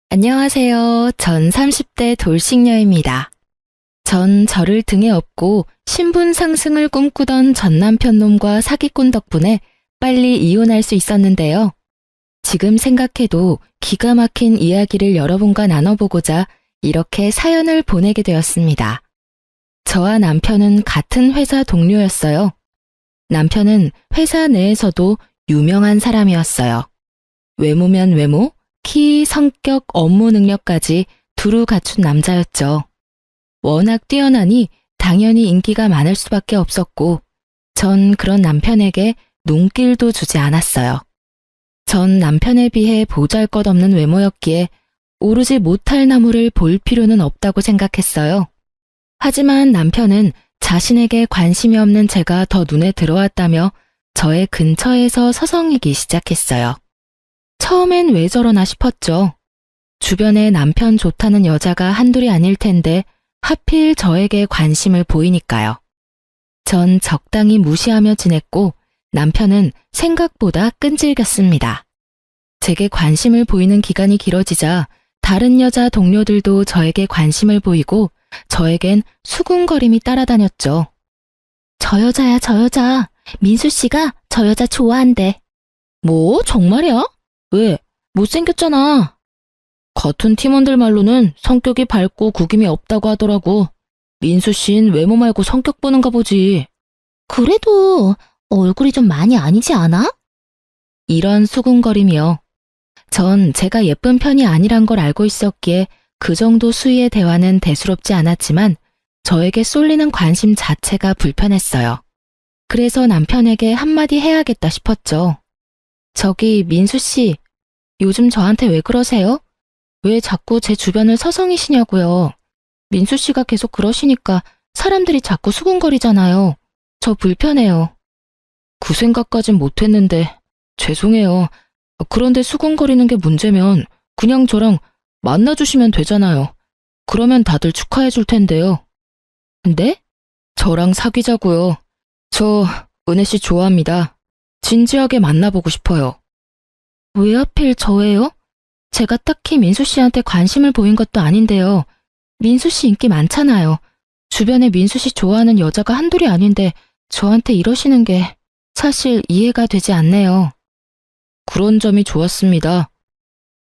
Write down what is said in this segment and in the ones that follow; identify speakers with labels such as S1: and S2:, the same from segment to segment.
S1: 안녕하세요. 전 30대 돌싱녀입니다. 전 저를 등에 업고 신분 상승을 꿈꾸던 전 남편 놈과 사기꾼 덕분에 빨리 이혼할 수 있었는데요. 지금 생각해도 기가 막힌 이야기를 여러분과 나눠보고자 이렇게 사연을 보내게 되었습니다. 저와 남편은 같은 회사 동료였어요. 남편은 회사 내에서도 유명한 사람이었어요. 외모면 외모, 키, 성격, 업무 능력까지 두루 갖춘 남자였죠. 워낙 뛰어나니 당연히 인기가 많을 수밖에 없었고, 전 그런 남편에게 눈길도 주지 않았어요. 전 남편에 비해 보잘것없는 외모였기에 오르지 못할 나무를 볼 필요는 없다고 생각했어요. 하지만 남편은 자신에게 관심이 없는 제가 더 눈에 들어왔다며 저의 근처에서 서성이기 시작했어요. 처음엔 왜 저러나 싶었죠. 주변에 남편 좋다는 여자가 한둘이 아닐 텐데 하필 저에게 관심을 보이니까요. 전 적당히 무시하며 지냈고 남편은 생각보다 끈질겼습니다. 제게 관심을 보이는 기간이 길어지자 다른 여자 동료들도 저에게 관심을 보이고 저에겐 수군거림이 따라다녔죠. 저 여자야, 저 여자. 민수 씨가 저 여자 좋아한대. 뭐? 정말이야? 왜? 못생겼잖아. 같은 팀원들 말로는 성격이 밝고 구김이 없다고 하더라고. 민수 씨는 외모 말고 성격 보는가 보지. 그래도 얼굴이 좀 많이 아니지 않아? 이런 수군거림이요. 전 제가 예쁜 편이 아니란 걸 알고 있었기에 그 정도 수위의 대화는 대수롭지 않았지만 저에게 쏠리는 관심 자체가 불편했어요. 그래서 남편에게 한마디 해야겠다 싶었죠. 저기 민수 씨, 요즘 저한테 왜 그러세요? 왜 자꾸 제 주변을 서성이시냐고요. 민수 씨가 계속 그러시니까 사람들이 자꾸 수군거리잖아요. 저 불편해요. 그 생각까진 못했는데 죄송해요. 그런데 수군거리는 게 문제면 그냥 저랑 만나주시면 되잖아요. 그러면 다들 축하해 줄 텐데요. 네? 저랑 사귀자고요. 저 은혜 씨 좋아합니다. 진지하게 만나보고 싶어요. 왜 하필 저예요? 제가 딱히 민수 씨한테 관심을 보인 것도 아닌데요. 민수 씨 인기 많잖아요. 주변에 민수 씨 좋아하는 여자가 한둘이 아닌데 저한테 이러시는 게 사실 이해가 되지 않네요. 그런 점이 좋았습니다.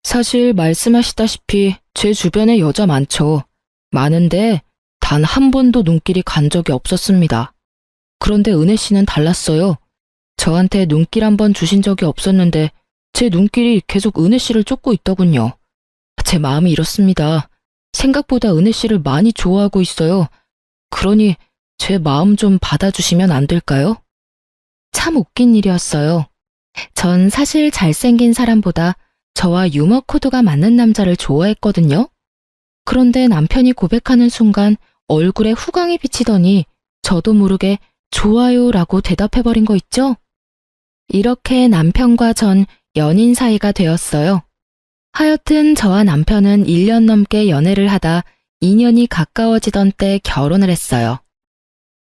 S1: 사실 말씀하시다시피 제 주변에 여자 많죠. 많은데 단 한 번도 눈길이 간 적이 없었습니다. 그런데 은혜 씨는 달랐어요. 저한테 눈길 한 번 주신 적이 없었는데 제 눈길이 계속 은혜 씨를 쫓고 있더군요. 제 마음이 이렇습니다. 생각보다 은혜 씨를 많이 좋아하고 있어요. 그러니 제 마음 좀 받아주시면 안 될까요? 참 웃긴 일이었어요. 전 사실 잘생긴 사람보다 저와 유머 코드가 맞는 남자를 좋아했거든요. 그런데 남편이 고백하는 순간 얼굴에 후광이 비치더니 저도 모르게 좋아요라고 대답해버린 거 있죠? 이렇게 남편과 전 연인 사이가 되었어요. 하여튼 저와 남편은 1년 넘게 연애를 하다 2년이 가까워지던 때 결혼을 했어요.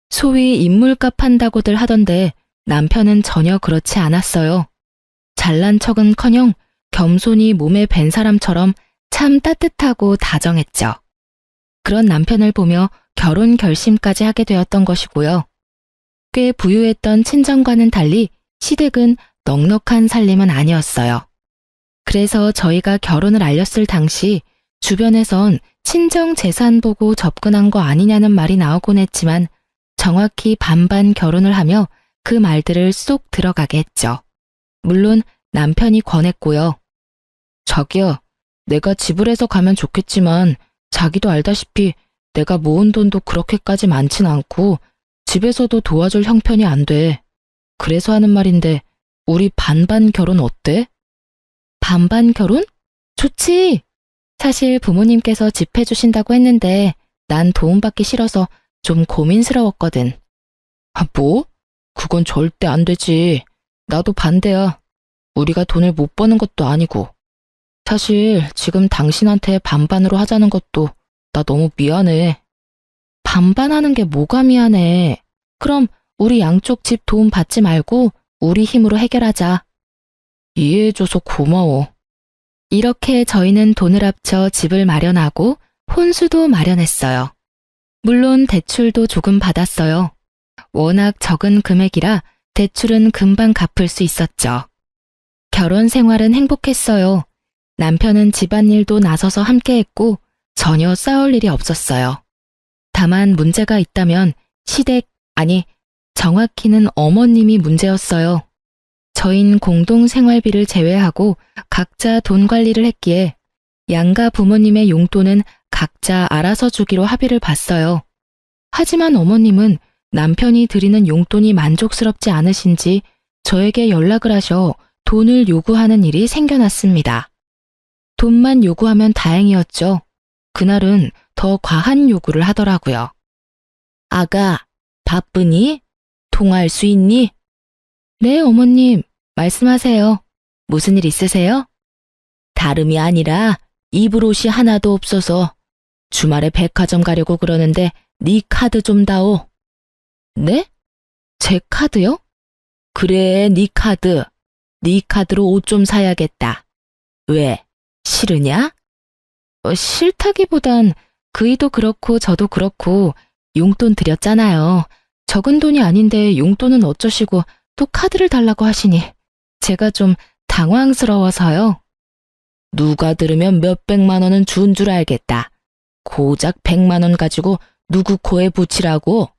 S1: 소위 인물값 한다고들 하던데 남편은 전혀 그렇지 않았어요. 잘난 척은커녕 겸손히 몸에 밴 사람처럼 참 따뜻하고 다정했죠. 그런 남편을 보며 결혼 결심까지 하게 되었던 것이고요. 꽤 부유했던 친정과는 달리 시댁은 넉넉한 살림은 아니었어요. 그래서 저희가 결혼을 알렸을 당시 주변에선 친정 재산 보고 접근한 거 아니냐는 말이 나오곤 했지만 정확히 반반 결혼을 하며 그 말들을 쏙 들어가게 했죠. 물론 남편이 권했고요. 자기야, 내가 지불해서 가면 좋겠지만 자기도 알다시피 내가 모은 돈도 그렇게까지 많진 않고 집에서도 도와줄 형편이 안 돼. 그래서 하는 말인데 우리 반반 결혼 어때? 반반 결혼? 좋지. 사실 부모님께서 집 해주신다고 했는데 난 도움받기 싫어서 좀 고민스러웠거든. 아, 뭐? 그건 절대 안 되지. 나도 반대야. 우리가 돈을 못 버는 것도 아니고. 사실 지금 당신한테 반반으로 하자는 것도 나 너무 미안해. 반반하는 게 뭐가 미안해. 그럼 우리 양쪽 집 도움 받지 말고 우리 힘으로 해결하자. 이해해줘서 고마워. 이렇게 저희는 돈을 합쳐 집을 마련하고 혼수도 마련했어요. 물론 대출도 조금 받았어요. 워낙 적은 금액이라 대출은 금방 갚을 수 있었죠. 결혼 생활은 행복했어요. 남편은 집안일도 나서서 함께했고 전혀 싸울 일이 없었어요. 다만 문제가 있다면 정확히는 어머님이 문제였어요. 저흰 공동생활비를 제외하고 각자 돈 관리를 했기에 양가 부모님의 용돈은 각자 알아서 주기로 합의를 봤어요. 하지만 어머님은 남편이 드리는 용돈이 만족스럽지 않으신지 저에게 연락을 하셔 돈을 요구하는 일이 생겨났습니다. 돈만 요구하면 다행이었죠. 그날은 더 과한 요구를 하더라고요. 아가, 바쁘니? 통화할 수 있니? 네, 어머님. 말씀하세요. 무슨 일 있으세요? 다름이 아니라 입을 옷이 하나도 없어서 주말에 백화점 가려고 그러는데 네 카드 좀 다오. 네? 제 카드요? 그래, 네 카드. 네 카드로 옷 좀 사야겠다. 왜? 싫으냐? 싫다기보단 그이도 그렇고 저도 그렇고 용돈 드렸잖아요. 적은 돈이 아닌데 용돈은 어쩌시고 또 카드를 달라고 하시니 제가 좀 당황스러워서요. 누가 들으면 몇백만 원은 준 줄 알겠다. 고작 100만 원 가지고 누구 코에 붙이라고?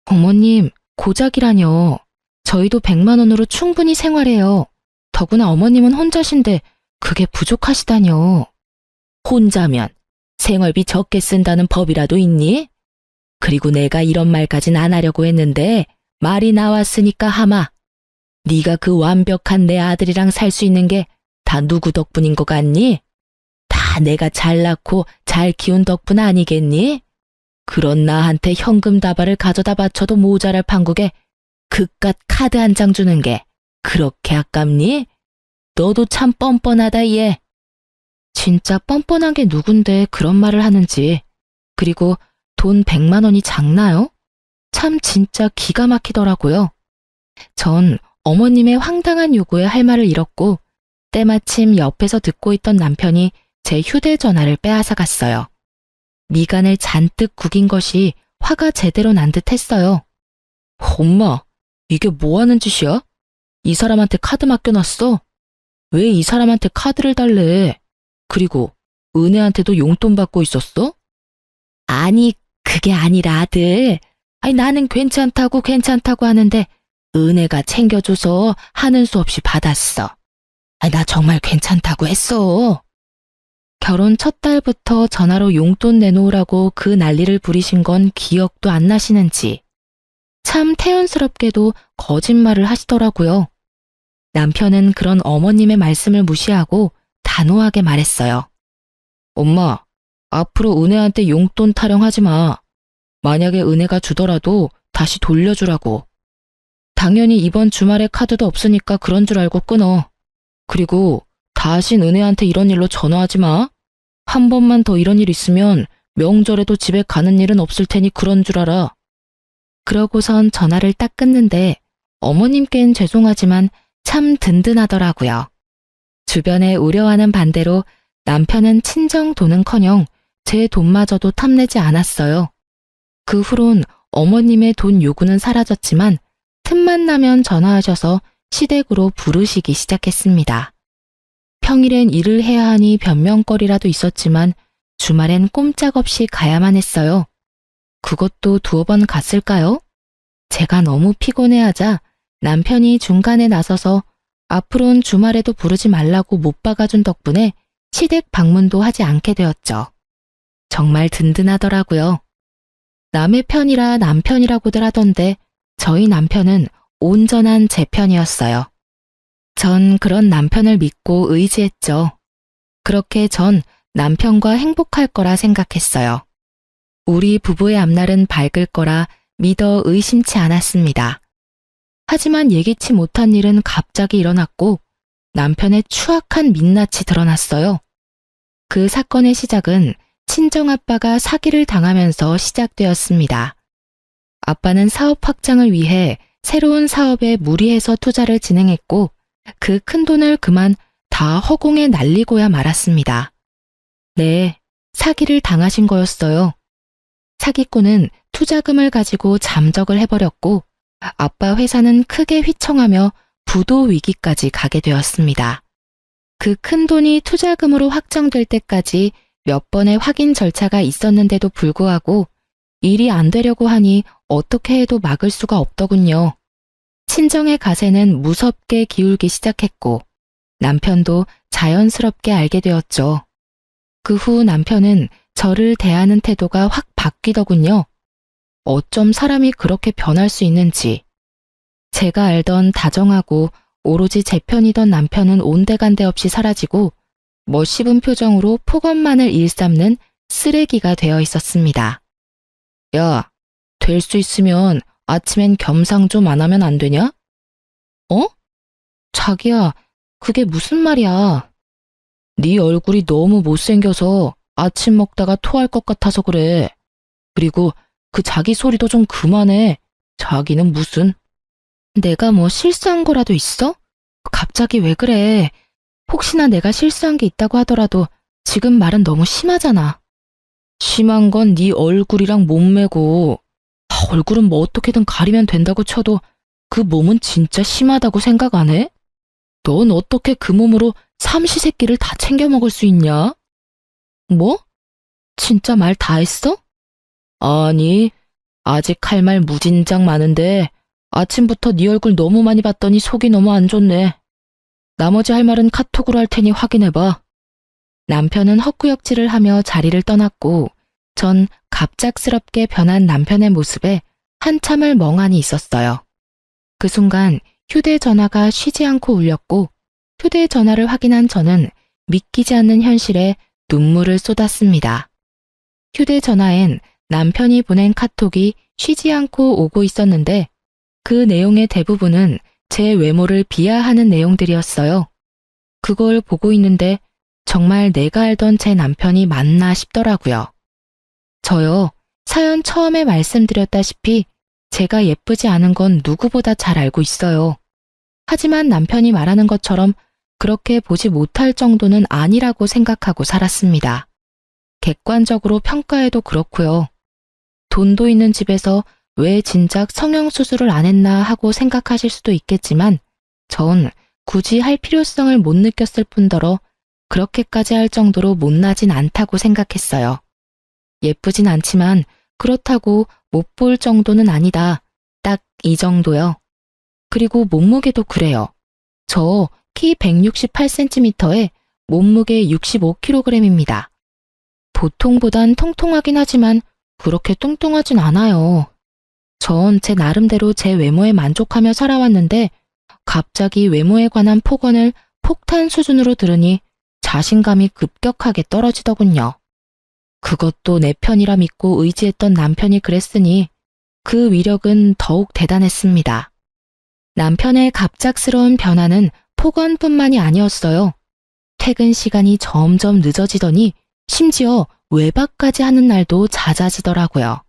S1: 어머님, 고작이라뇨. 저희도 100만 원으로 충분히 생활해요. 더구나 어머님은 혼자신데 그게 부족하시다뇨. 혼자면 생활비 적게 쓴다는 법이라도 있니? 그리고 내가 이런 말까진 안 하려고 했는데 말이 나왔으니까 하마. 네가 그 완벽한 내 아들이랑 살 수 있는 게 다 누구 덕분인 것 같니? 다 내가 잘 낳고 잘 키운 덕분 아니겠니? 그런 나한테 현금 다발을 가져다 바쳐도 모자랄 판국에 그깟 카드 한 장 주는 게 그렇게 아깝니? 너도 참 뻔뻔하다 얘. 진짜 뻔뻔한 게 누군데 그런 말을 하는지. 그리고 돈 100만 원이 작나요? 참 진짜 기가 막히더라고요. 전 어머님의 황당한 요구에 할 말을 잃었고 때마침 옆에서 듣고 있던 남편이 제 휴대전화를 빼앗아 갔어요. 미간을 잔뜩 구긴 것이 화가 제대로 난 듯 했어요. 엄마, 이게 뭐 하는 짓이야? 이 사람한테 카드 맡겨놨어? 왜 이 사람한테 카드를 달래? 그리고 은혜한테도 용돈 받고 있었어? 아니, 그게 아니라 아들. 나는 괜찮다고 하는데 은혜가 챙겨줘서 하는 수 없이 받았어. 나 정말 괜찮다고 했어. 결혼 첫 달부터 전화로 용돈 내놓으라고 그 난리를 부리신 건 기억도 안 나시는지. 참 태연스럽게도 거짓말을 하시더라고요. 남편은 그런 어머님의 말씀을 무시하고 단호하게 말했어요. 엄마, 앞으로 은혜한테 용돈 타령하지 마. 만약에 은혜가 주더라도 다시 돌려주라고. 당연히 이번 주말에 카드도 없으니까 그런 줄 알고 끊어. 그리고 다신 은혜한테 이런 일로 전화하지 마. 한 번만 더 이런 일 있으면 명절에도 집에 가는 일은 없을 테니 그런 줄 알아. 그러고선 전화를 딱 끊는데 어머님께는 죄송하지만 참 든든하더라고요. 주변에 우려하는 반대로 남편은 친정 돈은커녕 제 돈마저도 탐내지 않았어요. 그 후론 어머님의 돈 요구는 사라졌지만 틈만 나면 전화하셔서 시댁으로 부르시기 시작했습니다. 평일엔 일을 해야 하니 변명거리라도 있었지만 주말엔 꼼짝없이 가야만 했어요. 그것도 2번 갔을까요? 제가 너무 피곤해하자 남편이 중간에 나서서 앞으로는 주말에도 부르지 말라고 못 박아준 덕분에 시댁 방문도 하지 않게 되었죠. 정말 든든하더라고요. 남의 편이라 남편이라고들 하던데 저희 남편은 온전한 제 편이었어요. 전 그런 남편을 믿고 의지했죠. 그렇게 전 남편과 행복할 거라 생각했어요. 우리 부부의 앞날은 밝을 거라 믿어 의심치 않았습니다. 하지만 예기치 못한 일은 갑자기 일어났고 남편의 추악한 민낯이 드러났어요. 그 사건의 시작은 친정아빠가 사기를 당하면서 시작되었습니다. 아빠는 사업 확장을 위해 새로운 사업에 무리해서 투자를 진행했고 그 큰 돈을 그만 다 허공에 날리고야 말았습니다. 네, 사기를 당하신 거였어요. 사기꾼은 투자금을 가지고 잠적을 해버렸고 아빠 회사는 크게 휘청하며 부도 위기까지 가게 되었습니다. 그 큰 돈이 투자금으로 확정될 때까지 몇 번의 확인 절차가 있었는데도 불구하고 일이 안 되려고 하니 어떻게 해도 막을 수가 없더군요. 친정의 가세는 무섭게 기울기 시작했고 남편도 자연스럽게 알게 되었죠. 그 후 남편은 저를 대하는 태도가 확 바뀌더군요. 어쩜 사람이 그렇게 변할 수 있는지. 제가 알던 다정하고 오로지 제 편이던 남편은 온데간데 없이 사라지고 멋씹은 표정으로 폭언만을 일삼는 쓰레기가 되어 있었습니다. 야, 될 수 있으면 아침엔 겸상 좀 안 하면 안 되냐? 어? 자기야, 그게 무슨 말이야? 네 얼굴이 너무 못생겨서 아침 먹다가 토할 것 같아서 그래. 그리고 그 자기 소리도 좀 그만해. 자기는 무슨... 내가 뭐 실수한 거라도 있어? 갑자기 왜 그래? 혹시나 내가 실수한 게 있다고 하더라도 지금 말은 너무 심하잖아. 심한 건 네 얼굴이랑 몸매고 얼굴은 뭐 어떻게든 가리면 된다고 쳐도 그 몸은 진짜 심하다고 생각 안 해? 넌 어떻게 그 몸으로 삼시세끼를 다 챙겨 먹을 수 있냐? 뭐? 진짜 말 다 했어? 아니, 아직 할 말 무진장 많은데 아침부터 네 얼굴 너무 많이 봤더니 속이 너무 안 좋네. 나머지 할 말은 카톡으로 할 테니 확인해봐. 남편은 헛구역질을 하며 자리를 떠났고 전 갑작스럽게 변한 남편의 모습에 한참을 멍하니 있었어요. 그 순간 휴대전화가 쉬지 않고 울렸고 휴대전화를 확인한 저는 믿기지 않는 현실에 눈물을 쏟았습니다. 휴대전화엔 남편이 보낸 카톡이 쉬지 않고 오고 있었는데 그 내용의 대부분은 제 외모를 비하하는 내용들이었어요. 그걸 보고 있는데 정말 내가 알던 제 남편이 맞나 싶더라고요. 저요, 사연 처음에 말씀드렸다시피 제가 예쁘지 않은 건 누구보다 잘 알고 있어요. 하지만 남편이 말하는 것처럼 그렇게 보지 못할 정도는 아니라고 생각하고 살았습니다. 객관적으로 평가해도 그렇고요. 돈도 있는 집에서 왜 진작 성형수술을 안 했나 하고 생각하실 수도 있겠지만 전 굳이 할 필요성을 못 느꼈을 뿐더러 그렇게까지 할 정도로 못나진 않다고 생각했어요. 예쁘진 않지만 그렇다고 못 볼 정도는 아니다. 딱 이 정도요. 그리고 몸무게도 그래요. 저 키 168cm에 몸무게 65kg입니다. 보통보단 통통하긴 하지만 그렇게 뚱뚱하진 않아요. 전 제 나름대로 제 외모에 만족하며 살아왔는데 갑자기 외모에 관한 폭언을 폭탄 수준으로 들으니 자신감이 급격하게 떨어지더군요. 그것도 내 편이라 믿고 의지했던 남편이 그랬으니 그 위력은 더욱 대단했습니다. 남편의 갑작스러운 변화는 폭언뿐만이 아니었어요. 퇴근 시간이 점점 늦어지더니 심지어 외박까지 하는 날도 잦아지더라고요.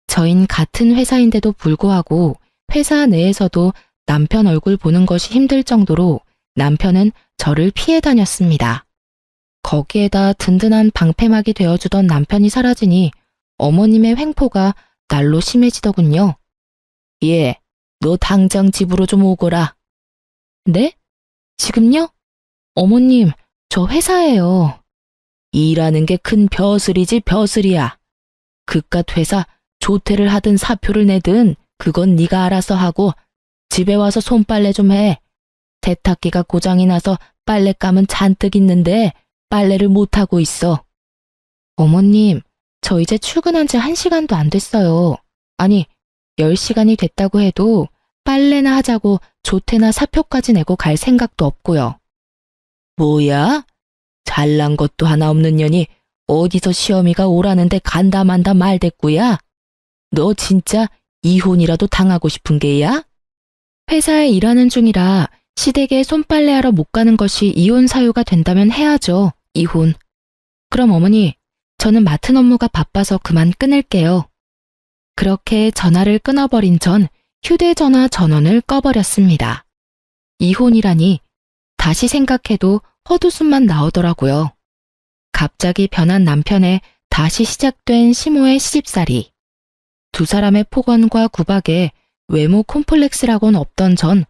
S1: 저흰 같은 회사인데도 불구하고 회사 내에서도 남편 얼굴 보는 것이 힘들 정도로 남편은 저를 피해 다녔습니다. 거기에다 든든한 방패막이 되어주던 남편이 사라지니 어머님의 횡포가 날로 심해지더군요. 예, 너 당장 집으로 좀 오거라. 네? 지금요? 어머님, 저 회사예요. 일하는 게 큰 벼슬이지 벼슬이야. 그깟 회사 조퇴를 하든 사표를 내든 그건 네가 알아서 하고 집에 와서 손빨래 좀 해. 세탁기가 고장이 나서 빨랫감은 잔뜩 있는데 빨래를 못하고 있어. 어머님, 저 이제 출근한 지 1시간도 안 됐어요. 아니, 10시간이 됐다고 해도 빨래나 하자고 조퇴나 사표까지 내고 갈 생각도 없고요. 뭐야? 잘난 것도 하나 없는 년이 어디서 시어미가 오라는데 간다 만다 말대꾸야? 너 진짜 이혼이라도 당하고 싶은 게야? 회사에 일하는 중이라 시댁에 손빨래하러 못 가는 것이 이혼 사유가 된다면 해야죠. 이혼. 그럼 어머니, 저는 맡은 업무가 바빠서 그만 끊을게요. 그렇게 전화를 끊어버린 전 휴대전화 전원을 꺼버렸습니다. 이혼이라니 다시 생각해도 헛웃음만 나오더라고요. 갑자기 변한 남편의 다시 시작된 심호의 시집살이. 두 사람의 폭언과 구박에 외모 콤플렉스라고는 없던 전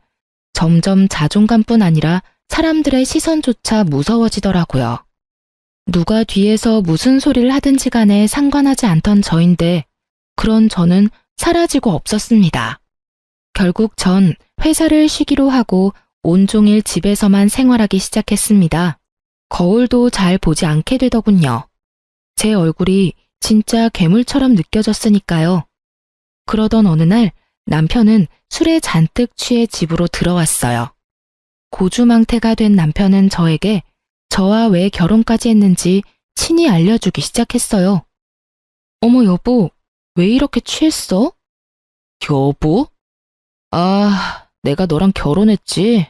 S1: 점점 자존감뿐 아니라 사람들의 시선조차 무서워지더라고요. 누가 뒤에서 무슨 소리를 하든지 간에 상관하지 않던 저인데 그런 저는 사라지고 없었습니다. 결국 전 회사를 쉬기로 하고 온종일 집에서만 생활하기 시작했습니다. 거울도 잘 보지 않게 되더군요. 제 얼굴이 진짜 괴물처럼 느껴졌으니까요. 그러던 어느 날 남편은 술에 잔뜩 취해 집으로 들어왔어요. 고주망태가 된 남편은 저에게 저와 왜 결혼까지 했는지 친히 알려주기 시작했어요. 어머 여보, 왜 이렇게 취했어? 여보? 아, 내가 너랑 결혼했지.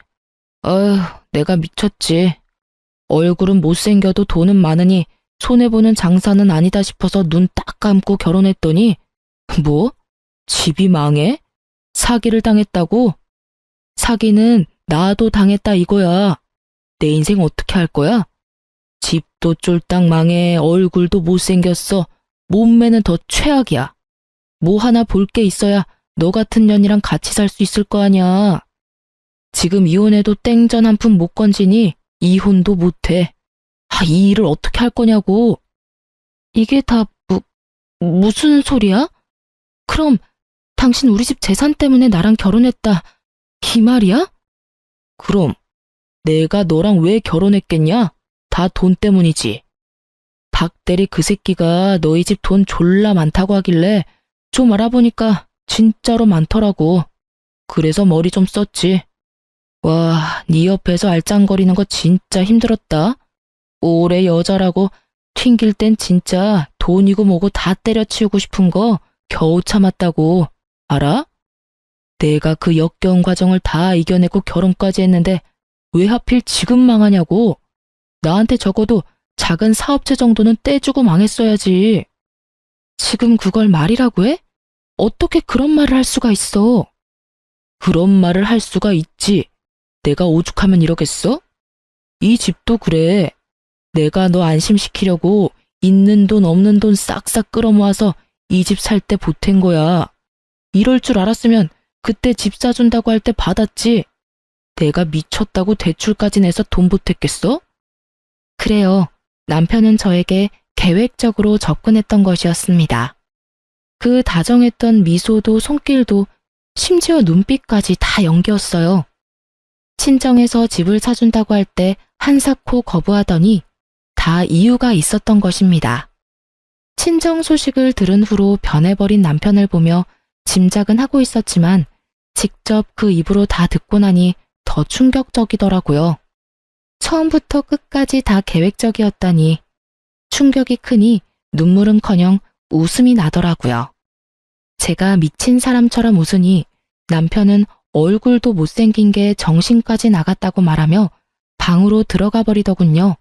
S1: 아휴, 내가 미쳤지. 얼굴은 못생겨도 돈은 많으니 손해보는 장사는 아니다 싶어서 눈 딱 감고 결혼했더니 뭐? 집이 망해? 사기를 당했다고? 사기는 나도 당했다 이거야. 내 인생 어떻게 할 거야? 집도 쫄딱 망해, 얼굴도 못생겼어. 몸매는 더 최악이야. 뭐 하나 볼 게 있어야 너 같은 년이랑 같이 살 수 있을 거 아냐. 지금 이혼해도 땡전 한 푼 못 건지니 이혼도 못해. 아, 이 일을 어떻게 할 거냐고. 이게 다 무슨 소리야? 그럼 당신 우리 집 재산 때문에 나랑 결혼했다, 이 말이야? 그럼 내가 너랑 왜 결혼했겠냐? 다 돈 때문이지. 박대리 그 새끼가 너희 집 돈 졸라 많다고 하길래 좀 알아보니까 진짜로 많더라고. 그래서 머리 좀 썼지. 와, 네 옆에서 알짱거리는 거 진짜 힘들었다. 오래 여자라고 튕길 땐 진짜 돈이고 뭐고 다 때려치우고 싶은 거 겨우 참았다고. 알아? 내가 그 역겨운 과정을 다 이겨내고 결혼까지 했는데 왜 하필 지금 망하냐고. 나한테 적어도 작은 사업체 정도는 떼주고 망했어야지. 지금 그걸 말이라고 해? 어떻게 그런 말을 할 수가 있어? 그런 말을 할 수가 있지. 내가 오죽하면 이러겠어? 이 집도 그래. 내가 너 안심시키려고 있는 돈 없는 돈 싹싹 끌어모아서 이 집 살 때 보탠 거야. 이럴 줄 알았으면 그때 집 사준다고 할 때 받았지. 내가 미쳤다고 대출까지 내서 돈 보탰겠어? 그래요. 남편은 저에게 계획적으로 접근했던 것이었습니다. 그 다정했던 미소도 손길도 심지어 눈빛까지 다 연기였어요. 친정에서 집을 사준다고 할 때 한사코 거부하더니 다 이유가 있었던 것입니다. 친정 소식을 들은 후로 변해버린 남편을 보며 짐작은 하고 있었지만 직접 그 입으로 다 듣고 나니 더 충격적이더라고요. 처음부터 끝까지 다 계획적이었다니 충격이 크니 눈물은커녕 웃음이 나더라고요. 제가 미친 사람처럼 웃으니 남편은 얼굴도 못생긴 게 정신까지 나갔다고 말하며 방으로 들어가 버리더군요.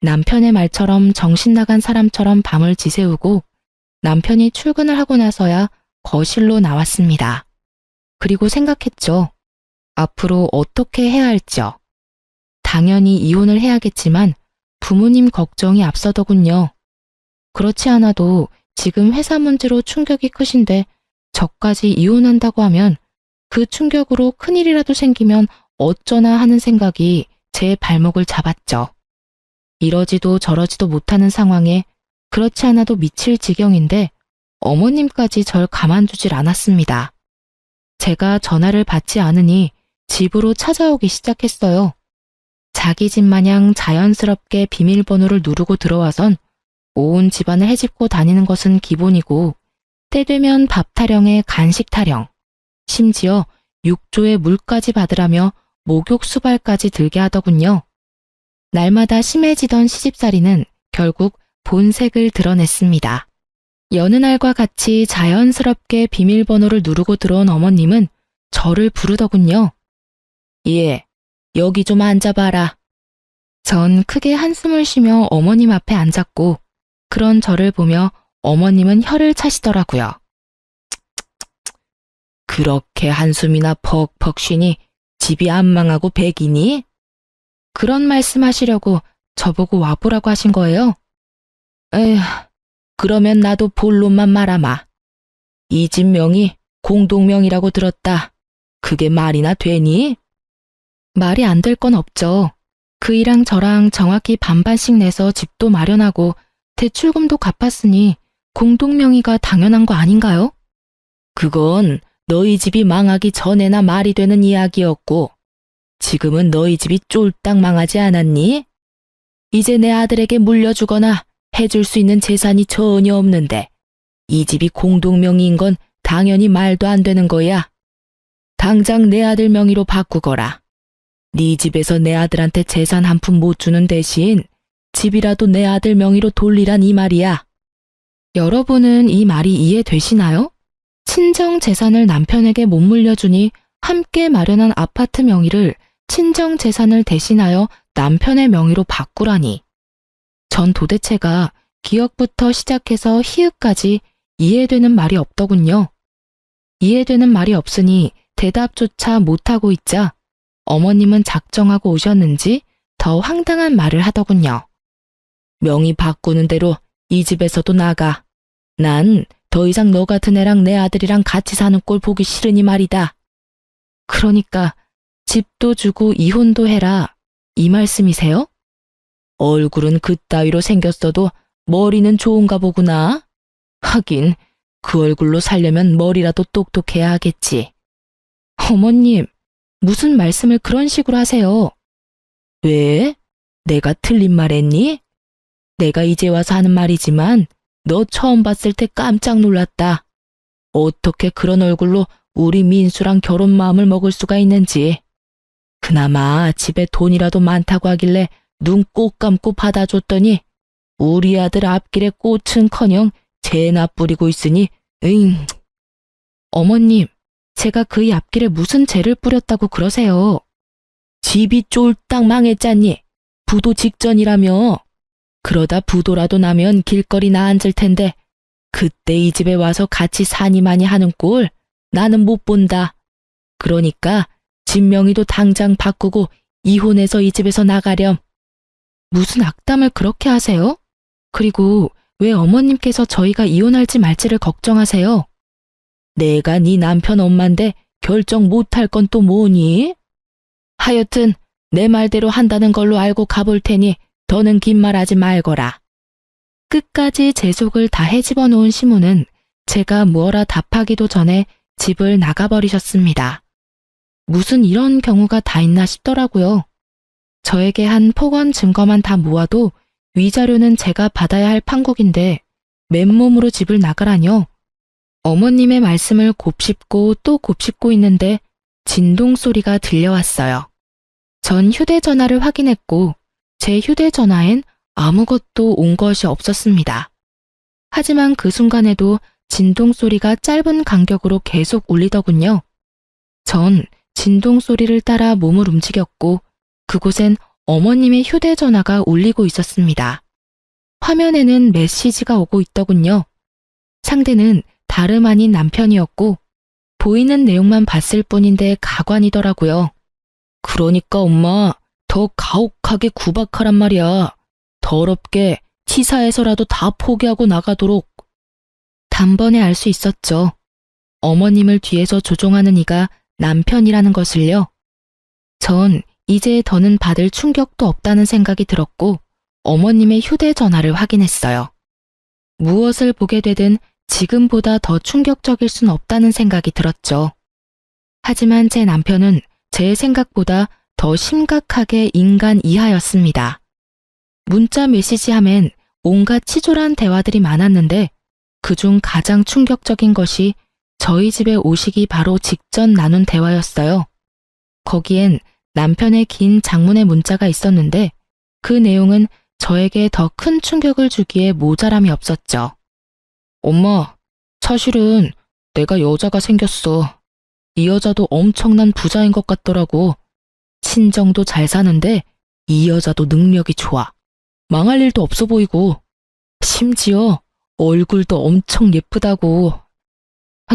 S1: 남편의 말처럼 정신 나간 사람처럼 밤을 지새우고 남편이 출근을 하고 나서야 거실로 나왔습니다. 그리고 생각했죠. 앞으로 어떻게 해야 할지요. 당연히 이혼을 해야겠지만 부모님 걱정이 앞서더군요. 그렇지 않아도 지금 회사 문제로 충격이 크신데 저까지 이혼한다고 하면 그 충격으로 큰일이라도 생기면 어쩌나 하는 생각이 제 발목을 잡았죠. 이러지도 저러지도 못하는 상황에 그렇지 않아도 미칠 지경인데 어머님까지 절 가만두질 않았습니다. 제가 전화를 받지 않으니 집으로 찾아오기 시작했어요. 자기 집 마냥 자연스럽게 비밀번호를 누르고 들어와선 온 집안을 헤집고 다니는 것은 기본이고 때 되면 밥 타령에 간식 타령, 심지어 육조에 물까지 받으라며 목욕 수발까지 들게 하더군요. 날마다 심해지던 시집살이는 결국 본색을 드러냈습니다. 여느 날과 같이 자연스럽게 비밀번호를 누르고 들어온 어머님은 저를 부르더군요. 예, 여기 좀 앉아봐라. 전 크게 한숨을 쉬며 어머님 앞에 앉았고 그런 저를 보며 어머님은 혀를 차시더라고요. 그렇게 한숨이나 퍽퍽 쉬니 집이 안 망하고 백이니? 그런 말씀 하시려고 저보고 와보라고 하신 거예요? 에휴, 그러면 나도 본론만 말하마. 이 집 명이 공동명이라고 들었다. 그게 말이나 되니? 말이 안 될 건 없죠. 그이랑 저랑 정확히 반반씩 내서 집도 마련하고 대출금도 갚았으니 공동명의가 당연한 거 아닌가요? 그건 너희 집이 망하기 전에나 말이 되는 이야기였고, 지금은 너희 집이 쫄딱 망하지 않았니? 이제 내 아들에게 물려주거나 해줄 수 있는 재산이 전혀 없는데 이 집이 공동명의인 건 당연히 말도 안 되는 거야. 당장 내 아들 명의로 바꾸거라. 네 집에서 내 아들한테 재산 한 푼 못 주는 대신 집이라도 내 아들 명의로 돌리란 이 말이야. 여러분은 이 말이 이해되시나요? 친정 재산을 남편에게 못 물려주니 함께 마련한 아파트 명의를 친정 재산을 대신하여 남편의 명의로 바꾸라니. 전 도대체가 기역부터 시작해서 히읗까지 이해되는 말이 없더군요. 이해되는 말이 없으니 대답조차 못하고 있자 어머님은 작정하고 오셨는지 더 황당한 말을 하더군요. 명의 바꾸는 대로 이 집에서도 나가. 난 더 이상 너 같은 애랑 내 아들이랑 같이 사는 꼴 보기 싫으니 말이다. 그러니까 집도 주고 이혼도 해라, 이 말씀이세요? 얼굴은 그따위로 생겼어도 머리는 좋은가 보구나. 하긴 그 얼굴로 살려면 머리라도 똑똑해야 하겠지. 어머님, 무슨 말씀을 그런 식으로 하세요? 왜? 내가 틀린 말 했니? 내가 이제 와서 하는 말이지만 너 처음 봤을 때 깜짝 놀랐다. 어떻게 그런 얼굴로 우리 민수랑 결혼 마음을 먹을 수가 있는지. 그나마 집에 돈이라도 많다고 하길래 눈 꼭 감고 받아줬더니 우리 아들 앞길에 꽃은커녕 재나 뿌리고 있으니 어머님, 제가 그의 앞길에 무슨 재를 뿌렸다고 그러세요? 집이 쫄딱 망했잖니. 부도 직전이라며. 그러다 부도라도 나면 길거리 나 앉을 텐데 그때 이 집에 와서 같이 사니마니 하는 꼴 나는 못 본다. 그러니까 집 명의도 당장 바꾸고 이혼해서 이 집에서 나가렴. 무슨 악담을 그렇게 하세요? 그리고 왜 어머님께서 저희가 이혼할지 말지를 걱정하세요? 내가 네 남편 엄마인데 결정 못할 건 또 뭐니? 하여튼 내 말대로 한다는 걸로 알고 가볼 테니 더는 긴 말하지 말거라. 끝까지 제 속을 다 헤집어 놓은 시모는 제가 무어라 답하기도 전에 집을 나가버리셨습니다. 무슨 이런 경우가 다 있나 싶더라고요. 저에게 한 폭언 증거만 다 모아도 위자료는 제가 받아야 할 판국인데 맨몸으로 집을 나가라뇨. 어머님의 말씀을 곱씹고 또 곱씹고 있는데 진동 소리가 들려왔어요. 전 휴대전화를 확인했고 제 휴대전화엔 아무것도 온 것이 없었습니다. 하지만 그 순간에도 진동 소리가 짧은 간격으로 계속 울리더군요. 전 진동 소리를 따라 몸을 움직였고 그곳엔 어머님의 휴대전화가 울리고 있었습니다. 화면에는 메시지가 오고 있더군요. 상대는 다름 아닌 남편이었고 보이는 내용만 봤을 뿐인데 가관이더라고요. 그러니까 엄마, 더 가혹하게 구박하란 말이야. 더럽게 치사해서라도 다 포기하고 나가도록. 단번에 알 수 있었죠. 어머님을 뒤에서 조종하는 이가 남편이라는 것을요. 전 이제 더는 받을 충격도 없다는 생각이 들었고 어머님의 휴대전화를 확인했어요. 무엇을 보게 되든 지금보다 더 충격적일 순 없다는 생각이 들었죠. 하지만 제 남편은 제 생각보다 더 심각하게 인간 이하였습니다. 문자 메시지함엔 온갖 치졸한 대화들이 많았는데 그중 가장 충격적인 것이 저희 집에 오시기 바로 직전 나눈 대화였어요. 거기엔 남편의 긴 장문의 문자가 있었는데 그 내용은 저에게 더 큰 충격을 주기에 모자람이 없었죠. 엄마, 사실은 내가 여자가 생겼어. 이 여자도 엄청난 부자인 것 같더라고. 친정도 잘 사는데 이 여자도 능력이 좋아. 망할 일도 없어 보이고 심지어 얼굴도 엄청 예쁘다고.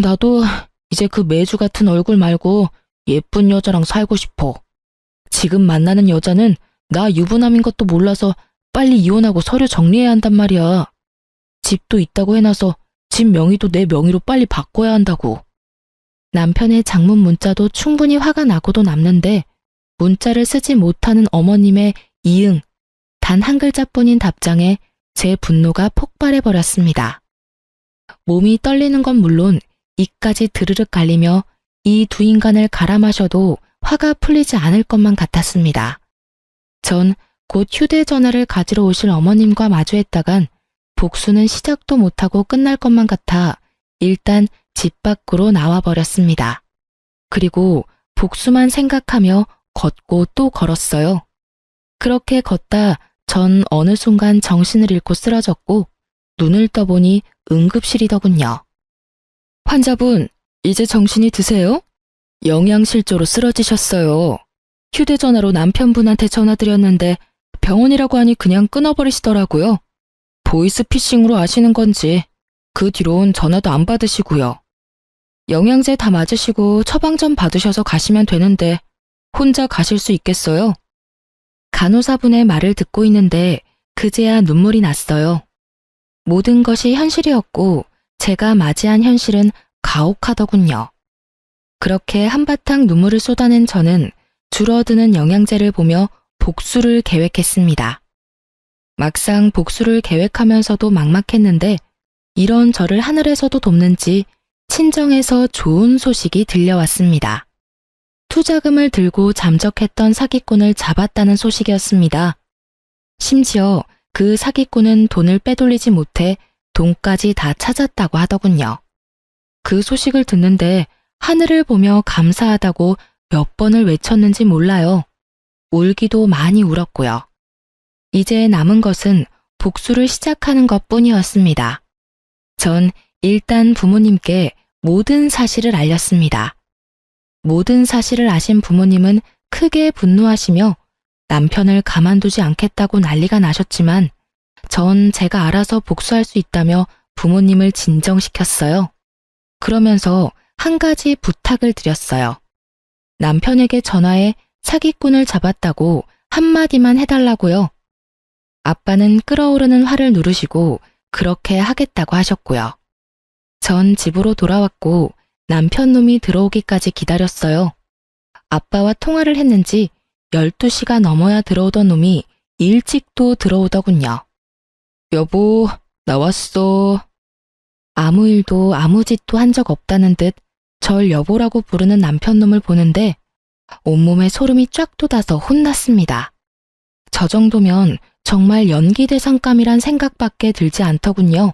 S1: 나도 이제 그 매주 같은 얼굴 말고 예쁜 여자랑 살고 싶어. 지금 만나는 여자는 나 유부남인 것도 몰라서 빨리 이혼하고 서류 정리해야 한단 말이야. 집도 있다고 해놔서 집 명의도 내 명의로 빨리 바꿔야 한다고. 남편의 장문 문자도 충분히 화가 나고도 남는데 문자를 쓰지 못하는 어머님의 이응, 단 한 글자뿐인 답장에 제 분노가 폭발해버렸습니다. 몸이 떨리는 건 물론 이까지 드르륵 갈리며 이 두 인간을 갈아 마셔도 화가 풀리지 않을 것만 같았습니다. 전 곧 휴대전화를 가지러 오실 어머님과 마주했다간 복수는 시작도 못하고 끝날 것만 같아 일단 집 밖으로 나와버렸습니다. 그리고 복수만 생각하며 걷고 또 걸었어요. 그렇게 걷다 전 어느 순간 정신을 잃고 쓰러졌고 눈을 떠보니 응급실이더군요. 환자분, 이제 정신이 드세요? 영양실조로 쓰러지셨어요. 휴대전화로 남편분한테 전화드렸는데 병원이라고 하니 그냥 끊어버리시더라고요. 보이스피싱으로 아시는 건지 그 뒤로는 전화도 안 받으시고요. 영양제 다 맞으시고 처방 좀 받으셔서 가시면 되는데 혼자 가실 수 있겠어요? 간호사분의 말을 듣고 있는데 그제야 눈물이 났어요. 모든 것이 현실이었고 제가 맞이한 현실은 가혹하더군요. 그렇게 한바탕 눈물을 쏟아낸 저는 줄어드는 영양제를 보며 복수를 계획했습니다. 막상 복수를 계획하면서도 막막했는데 이런 저를 하늘에서도 돕는지 친정에서 좋은 소식이 들려왔습니다. 투자금을 들고 잠적했던 사기꾼을 잡았다는 소식이었습니다. 심지어 그 사기꾼은 돈을 빼돌리지 못해 돈까지 다 찾았다고 하더군요. 그 소식을 듣는데 하늘을 보며 감사하다고 몇 번을 외쳤는지 몰라요. 울기도 많이 울었고요. 이제 남은 것은 복수를 시작하는 것뿐이었습니다. 전 일단 부모님께 모든 사실을 알렸습니다. 모든 사실을 아신 부모님은 크게 분노하시며 남편을 가만두지 않겠다고 난리가 나셨지만 전 제가 알아서 복수할 수 있다며 부모님을 진정시켰어요. 그러면서 한 가지 부탁을 드렸어요. 남편에게 전화해 사기꾼을 잡았다고 한마디만 해달라고요. 아빠는 끓어오르는 화를 누르시고 그렇게 하겠다고 하셨고요. 전 집으로 돌아왔고 남편 놈이 들어오기까지 기다렸어요. 아빠와 통화를 했는지 12시가 넘어야 들어오던 놈이 일찍도 들어오더군요. 여보, 나왔어. 아무 일도 아무 짓도 한 적 없다는 듯 절 여보라고 부르는 남편 놈을 보는데 온몸에 소름이 쫙 돋아서 혼났습니다. 저 정도면 정말 연기대상감이란 생각밖에 들지 않더군요.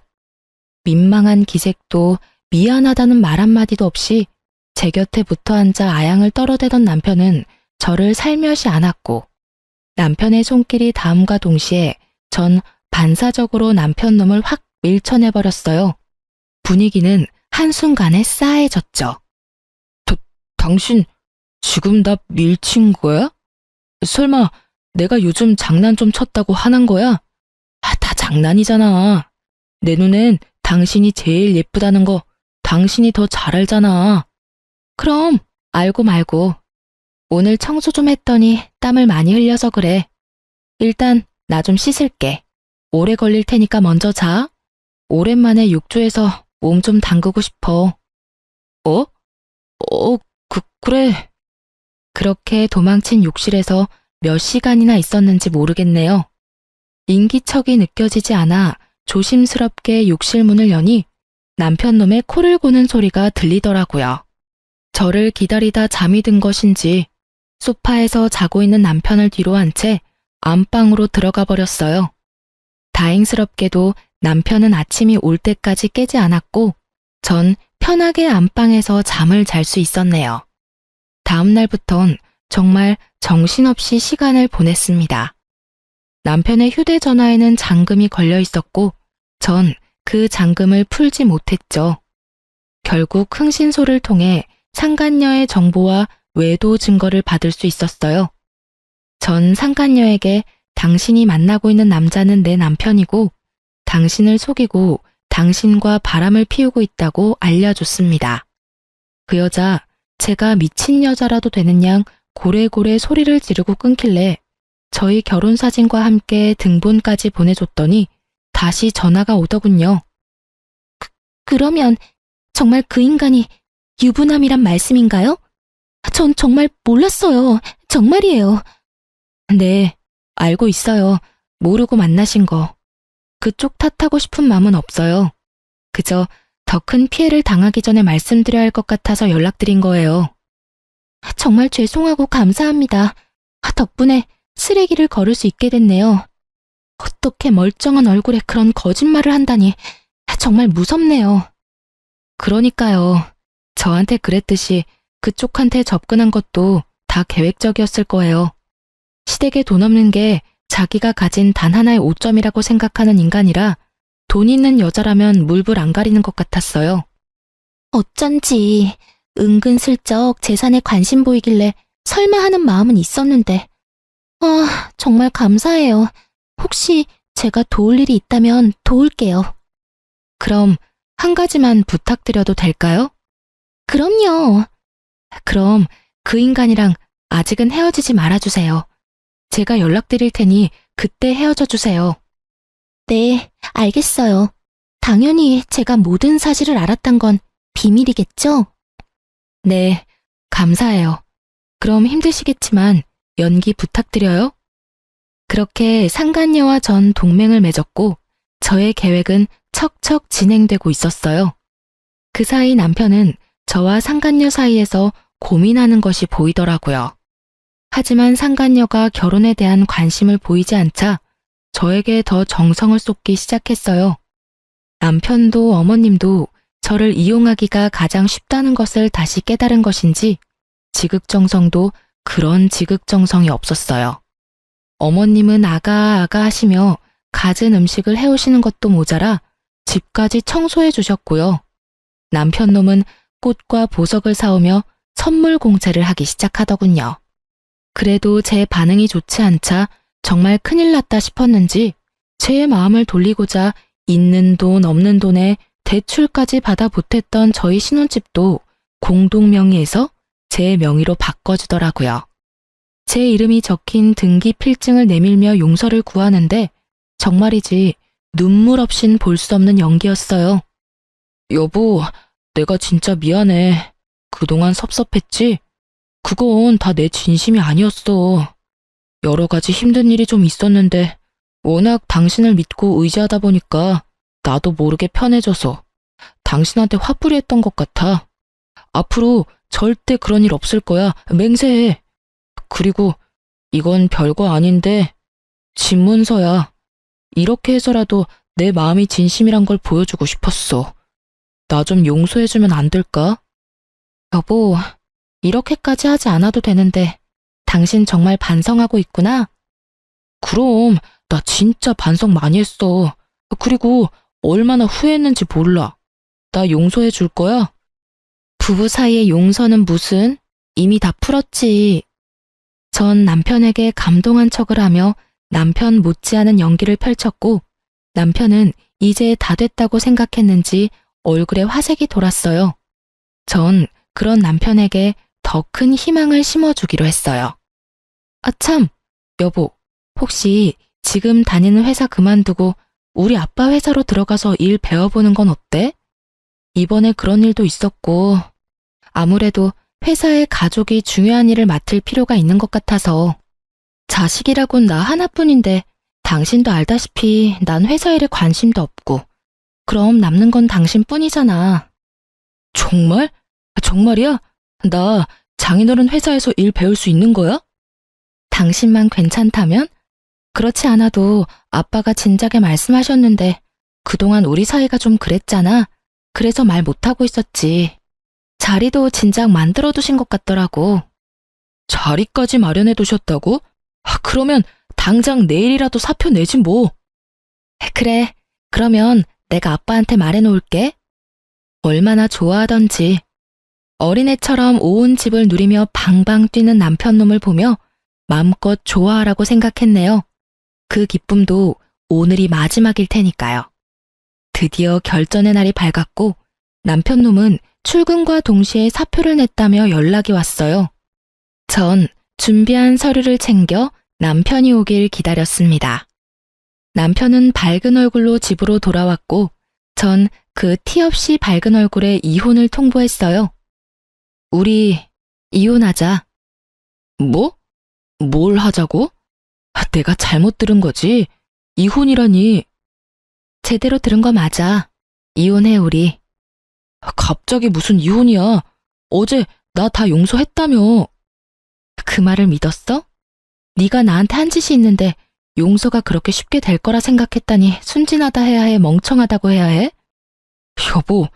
S1: 민망한 기색도 미안하다는 말 한마디도 없이 제 곁에 붙어 앉아 아양을 떨어대던 남편은 저를 살며시 안았고 남편의 손길이 닿음과 동시에 전 반사적으로 남편 놈을 확 밀쳐내버렸어요. 분위기는 한순간에 싸해졌죠. 당신 지금 나 밀친 거야? 설마 내가 요즘 장난 좀 쳤다고 화난 거야? 다 장난이잖아. 내 눈엔 당신이 제일 예쁘다는 거 당신이 더 잘 알잖아. 그럼 알고 말고. 오늘 청소 좀 했더니 땀을 많이 흘려서 그래. 일단 나 좀 씻을게. 오래 걸릴 테니까 먼저 자. 오랜만에 욕조에서 몸 좀 담그고 싶어. 그래. 그렇게 도망친 욕실에서 몇 시간이나 있었는지 모르겠네요. 인기척이 느껴지지 않아 조심스럽게 욕실 문을 여니 남편 놈의 코를 고는 소리가 들리더라고요. 저를 기다리다 잠이 든 것인지 소파에서 자고 있는 남편을 뒤로 한 채 안방으로 들어가 버렸어요. 다행스럽게도 남편은 아침이 올 때까지 깨지 않았고 전 편하게 안방에서 잠을 잘 수 있었네요. 다음 날부턴 정말 정신없이 시간을 보냈습니다. 남편의 휴대전화에는 잠금이 걸려 있었고 전 그 잠금을 풀지 못했죠. 결국 흥신소를 통해 상간녀의 정보와 외도 증거를 받을 수 있었어요. 전 상간녀에게 당신이 만나고 있는 남자는 내 남편이고 당신을 속이고 당신과 바람을 피우고 있다고 알려줬습니다. 그 여자 제가 미친 여자라도 되는 양 고래고래 소리를 지르고 끊길래 저희 결혼사진과 함께 등본까지 보내줬더니 다시 전화가 오더군요. 그러면 정말 그 인간이 유부남이란 말씀인가요? 전 정말 몰랐어요. 정말이에요. 네, 알고 있어요. 모르고 만나신 거. 그쪽 탓하고 싶은 마음은 없어요. 그저 더 큰 피해를 당하기 전에 말씀드려야 할 것 같아서 연락드린 거예요. 정말 죄송하고 감사합니다. 덕분에 쓰레기를 걸을 수 있게 됐네요. 어떻게 멀쩡한 얼굴에 그런 거짓말을 한다니 정말 무섭네요. 그러니까요. 저한테 그랬듯이 그쪽한테 접근한 것도 다 계획적이었을 거예요. 시댁에 돈 없는 게 자기가 가진 단 하나의 오점이라고 생각하는 인간이라 돈 있는 여자라면 물불 안 가리는 것 같았어요. 어쩐지 은근슬쩍 재산에 관심 보이길래 설마 하는 마음은 있었는데 정말 감사해요. 혹시 제가 도울 일이 있다면 도울게요. 그럼 한 가지만 부탁드려도 될까요? 그럼요. 그럼 그 인간이랑 아직은 헤어지지 말아주세요. 제가 연락드릴 테니 그때 헤어져 주세요. 네, 알겠어요. 당연히 제가 모든 사실을 알았단 건 비밀이겠죠? 네, 감사해요. 그럼 힘드시겠지만 연기 부탁드려요. 그렇게 상간녀와 전 동맹을 맺었고 저의 계획은 척척 진행되고 있었어요. 그 사이 남편은 저와 상간녀 사이에서 고민하는 것이 보이더라고요. 하지만 상간녀가 결혼에 대한 관심을 보이지 않자 저에게 더 정성을 쏟기 시작했어요. 남편도 어머님도 저를 이용하기가 가장 쉽다는 것을 다시 깨달은 것인지 지극정성도 그런 지극정성이 없었어요. 어머님은 아가 하시며 갖은 음식을 해오시는 것도 모자라 집까지 청소해 주셨고요. 남편놈은 꽃과 보석을 사오며 선물 공세를 하기 시작하더군요. 그래도 제 반응이 좋지 않자 정말 큰일 났다 싶었는지 제 마음을 돌리고자 있는 돈 없는 돈에 대출까지 받아 보탰던 저희 신혼집도 공동 명의에서 제 명의로 바꿔주더라고요. 제 이름이 적힌 등기 필증을 내밀며 용서를 구하는데 정말이지 눈물 없인 볼 수 없는 연기였어요. 여보, 내가 진짜 미안해. 그동안 섭섭했지? 그건 다 내 진심이 아니었어. 여러 가지 힘든 일이 좀 있었는데 워낙 당신을 믿고 의지하다 보니까 나도 모르게 편해져서 당신한테 화풀이했던 것 같아. 앞으로 절대 그런 일 없을 거야. 맹세해. 그리고 이건 별거 아닌데 집문서야. 이렇게 해서라도 내 마음이 진심이란 걸 보여주고 싶었어. 나 좀 용서해주면 안 될까? 여보, 이렇게까지 하지 않아도 되는데 당신 정말 반성하고 있구나? 그럼 나 진짜 반성 많이 했어. 그리고 얼마나 후회했는지 몰라. 나 용서해 줄 거야? 부부 사이의 용서는 무슨? 이미 다 풀었지. 전 남편에게 감동한 척을 하며 남편 못지않은 연기를 펼쳤고 남편은 이제 다 됐다고 생각했는지 얼굴에 화색이 돌았어요. 전 그런 남편에게 더 큰 희망을 심어주기로 했어요. 아 참, 여보, 혹시 지금 다니는 회사 그만두고 우리 아빠 회사로 들어가서 일 배워보는 건 어때? 이번에 그런 일도 있었고 아무래도 회사의 가족이 중요한 일을 맡을 필요가 있는 것 같아서. 자식이라곤 나 하나뿐인데 당신도 알다시피 난 회사 일에 관심도 없고 그럼 남는 건 당신뿐이잖아. 정말? 정말이야? 나 장인어른 회사에서 일 배울 수 있는 거야? 당신만 괜찮다면? 그렇지 않아도 아빠가 진작에 말씀하셨는데 그동안 우리 사이가 좀 그랬잖아. 그래서 말 못하고 있었지. 자리도 진작 만들어두신 것 같더라고. 자리까지 마련해 두셨다고? 그러면 당장 내일이라도 사표 내지 뭐. 그래, 그러면 내가 아빠한테 말해놓을게. 얼마나 좋아하던지. 어린애처럼 온 집을 누리며 방방 뛰는 남편놈을 보며 마음껏 좋아하라고 생각했네요. 그 기쁨도 오늘이 마지막일 테니까요. 드디어 결전의 날이 밝았고 남편놈은 출근과 동시에 사표를 냈다며 연락이 왔어요. 전 준비한 서류를 챙겨 남편이 오길 기다렸습니다. 남편은 밝은 얼굴로 집으로 돌아왔고 전 그 티 없이 밝은 얼굴에 이혼을 통보했어요. 우리 이혼하자. 뭐? 뭘 하자고? 내가 잘못 들은 거지. 이혼이라니. 제대로 들은 거 맞아. 이혼해 우리. 갑자기 무슨 이혼이야. 어제 나 다 용서했다며. 그 말을 믿었어? 네가 나한테 한 짓이 있는데 용서가 그렇게 쉽게 될 거라 생각했다니 순진하다 해야 해, 멍청하다고 해야 해? 여보,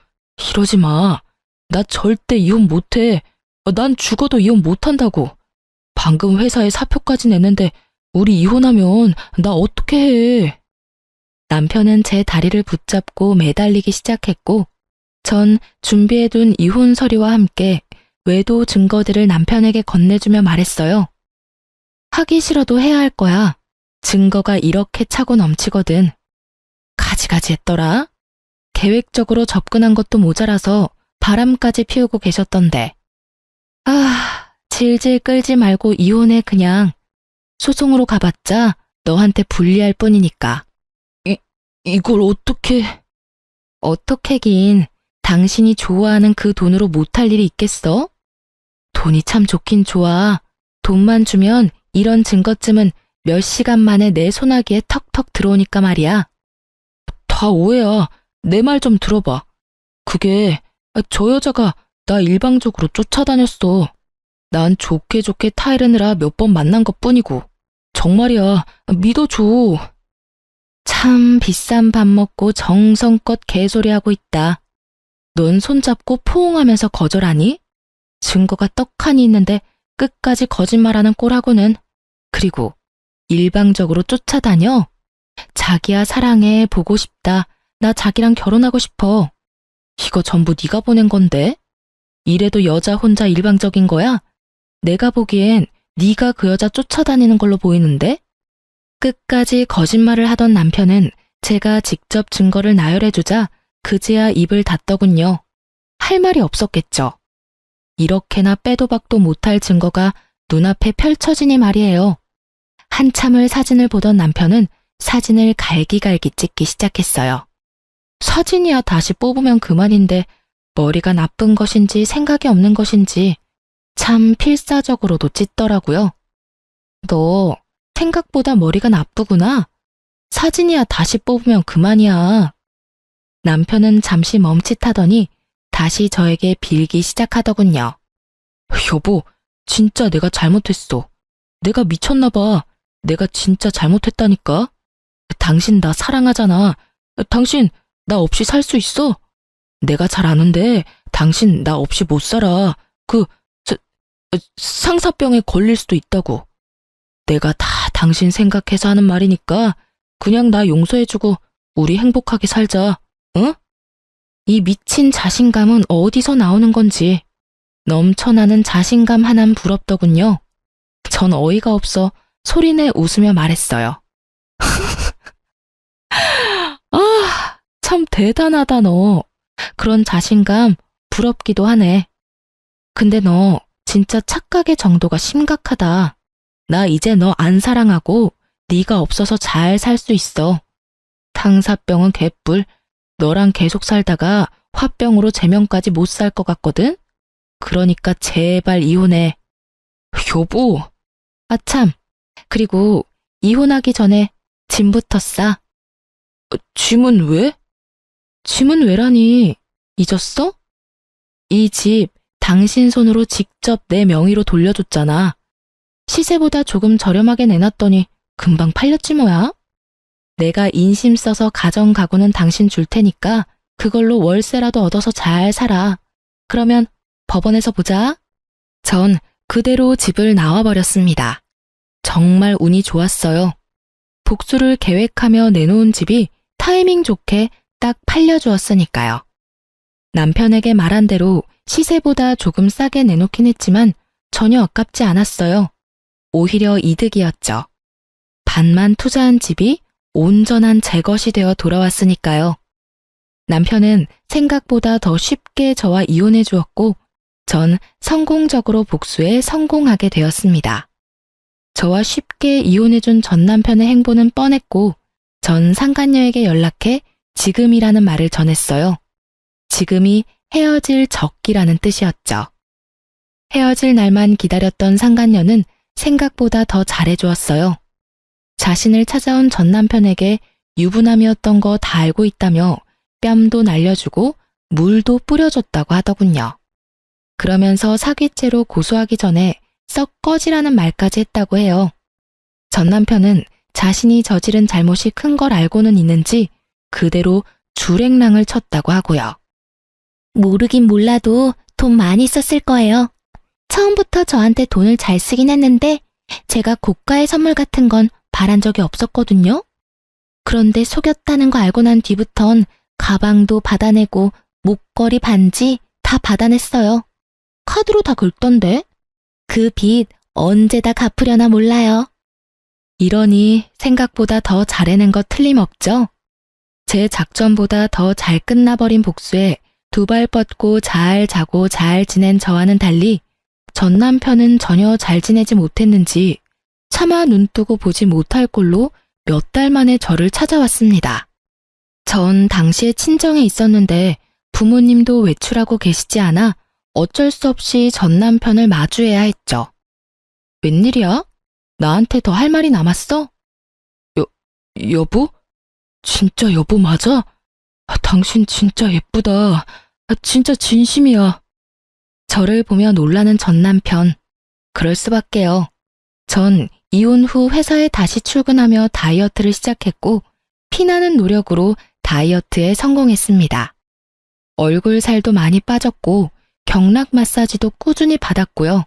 S1: 이러지 마. 나 절대 이혼 못해. 난 죽어도 이혼 못한다고. 방금 회사에 사표까지 냈는데 우리 이혼하면 나 어떻게 해? 남편은 제 다리를 붙잡고 매달리기 시작했고 전 준비해둔 이혼 서류와 함께 외도 증거들을 남편에게 건네주며 말했어요. 하기 싫어도 해야 할 거야. 증거가 이렇게 차고 넘치거든. 가지가지 했더라. 계획적으로 접근한 것도 모자라서 바람까지 피우고 계셨던데. 질질 끌지 말고 이혼해 그냥. 소송으로 가봤자 너한테 불리할 뿐이니까. 이걸 어떻게... 어떻게긴 당신이 좋아하는 그 돈으로 못할 일이 있겠어? 돈이 참 좋긴 좋아. 돈만 주면 이런 증거쯤은 몇 시간 만에 내 소나기에 턱턱 들어오니까 말이야. 다 오해야. 내 말 좀 들어봐. 그게 저 여자가 나 일방적으로 쫓아다녔어. 난 좋게 좋게 타이르느라 몇 번 만난 것뿐이고. 정말이야. 믿어줘. 참 비싼 밥 먹고 정성껏 개소리하고 있다. 넌 손잡고 포옹하면서 거절하니? 증거가 떡하니 있는데 끝까지 거짓말하는 꼴하고는. 그리고 일방적으로 쫓아다녀? 자기야 사랑해, 보고 싶다. 나 자기랑 결혼하고 싶어. 이거 전부 네가 보낸 건데? 이래도 여자 혼자 일방적인 거야? 내가 보기엔 네가 그 여자 쫓아다니는 걸로 보이는데? 끝까지 거짓말을 하던 남편은 제가 직접 증거를 나열해주자 그제야 입을 닫더군요. 할 말이 없었겠죠. 이렇게나 빼도 박도 못할 증거가 눈앞에 펼쳐지니 말이에요. 한참을 사진을 보던 남편은 사진을 갈기갈기 찍기 시작했어요. 사진이야 다시 뽑으면 그만인데 머리가 나쁜 것인지 생각이 없는 것인지 참 필사적으로도 찢더라고요. 너 생각보다 머리가 나쁘구나. 사진이야 다시 뽑으면 그만이야. 남편은 잠시 멈칫하더니 다시 저에게 빌기 시작하더군요. 여보, 진짜 내가 잘못했어. 내가 미쳤나 봐. 내가 진짜 잘못했다니까. 당신 나 사랑하잖아. 당신 나 없이 살 수 있어? 내가 잘 아는데 당신 나 없이 못 살아. 상사병에 걸릴 수도 있다고. 내가 다 당신 생각해서 하는 말이니까 그냥 나 용서해주고 우리 행복하게 살자. 응? 이 미친 자신감은 어디서 나오는 건지. 넘쳐나는 자신감 하나는 부럽더군요. 전 어이가 없어 소리내 웃으며 말했어요. 참 대단하다 너. 그런 자신감 부럽기도 하네. 근데 너 진짜 착각의 정도가 심각하다. 나 이제 너 안 사랑하고 네가 없어서 잘 살 수 있어. 탕사병은 개뿔. 너랑 계속 살다가 화병으로 제명까지 못 살 것 같거든? 그러니까 제발 이혼해. 여보. 아참. 그리고 이혼하기 전에 짐부터 싸. 짐은 왜? 짐은 왜라니? 잊었어? 이 집 당신 손으로 직접 내 명의로 돌려줬잖아. 시세보다 조금 저렴하게 내놨더니 금방 팔렸지 뭐야? 내가 인심 써서 가정 가구는 당신 줄 테니까 그걸로 월세라도 얻어서 잘 살아. 그러면 법원에서 보자. 전 그대로 집을 나와버렸습니다. 정말 운이 좋았어요. 복수를 계획하며 내놓은 집이 타이밍 좋게 딱 팔려주었으니까요. 남편에게 말한 대로 시세보다 조금 싸게 내놓긴 했지만 전혀 아깝지 않았어요. 오히려 이득이었죠. 반만 투자한 집이 온전한 제 것이 되어 돌아왔으니까요. 남편은 생각보다 더 쉽게 저와 이혼해 주었고 전 성공적으로 복수에 성공하게 되었습니다. 저와 쉽게 이혼해준 전 남편의 행보는 뻔했고 전 상간녀에게 연락해 지금이라는 말을 전했어요. 지금이 헤어질 적기라는 뜻이었죠. 헤어질 날만 기다렸던 상간녀는 생각보다 더 잘해주었어요. 자신을 찾아온 전 남편에게 유부남이었던 거 다 알고 있다며 뺨도 날려주고 물도 뿌려줬다고 하더군요. 그러면서 사기죄로 고소하기 전에 썩 꺼지라는 말까지 했다고 해요. 전 남편은 자신이 저지른 잘못이 큰 걸 알고는 있는지 그대로 줄행랑을 쳤다고 하고요. 모르긴 몰라도 돈 많이 썼을 거예요. 처음부터 저한테 돈을 잘 쓰긴 했는데 제가 고가의 선물 같은 건 바란 적이 없었거든요. 그런데 속였다는 거 알고 난 뒤부턴 가방도 받아내고 목걸이, 반지 다 받아냈어요. 카드로 다 긁던데. 그 빚 언제 다 갚으려나 몰라요. 이러니 생각보다 더 잘해낸 거 틀림없죠? 제 작전보다 더 잘 끝나버린 복수에 두 발 뻗고 잘 자고 잘 지낸 저와는 달리 전 남편은 전혀 잘 지내지 못했는지 차마 눈뜨고 보지 못할 꼴로 몇 달 만에 저를 찾아왔습니다. 전 당시에 친정에 있었는데 부모님도 외출하고 계시지 않아 어쩔 수 없이 전 남편을 마주해야 했죠. 웬일이야? 나한테 더 할 말이 남았어? 여보? 진짜 여보 맞아? 당신 진짜 예쁘다. 진짜 진심이야. 저를 보며 놀라는 전 남편. 그럴 수밖에요. 전 이혼 후 회사에 다시 출근하며 다이어트를 시작했고 피나는 노력으로 다이어트에 성공했습니다. 얼굴 살도 많이 빠졌고 경락 마사지도 꾸준히 받았고요.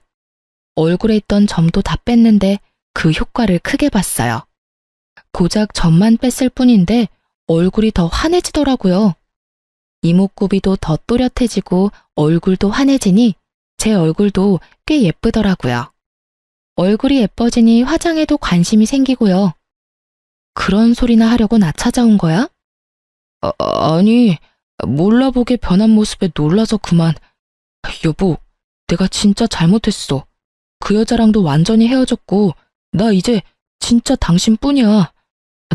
S1: 얼굴에 있던 점도 다 뺐는데 그 효과를 크게 봤어요. 고작 점만 뺐을 뿐인데 얼굴이 더 환해지더라고요. 이목구비도 더 또렷해지고 얼굴도 환해지니 제 얼굴도 꽤 예쁘더라고요. 얼굴이 예뻐지니 화장에도 관심이 생기고요. 그런 소리나 하려고 나 찾아온 거야? 아니, 몰라보게 변한 모습에 놀라서 그만. 여보, 내가 진짜 잘못했어. 그 여자랑도 완전히 헤어졌고 나 이제 진짜 당신뿐이야.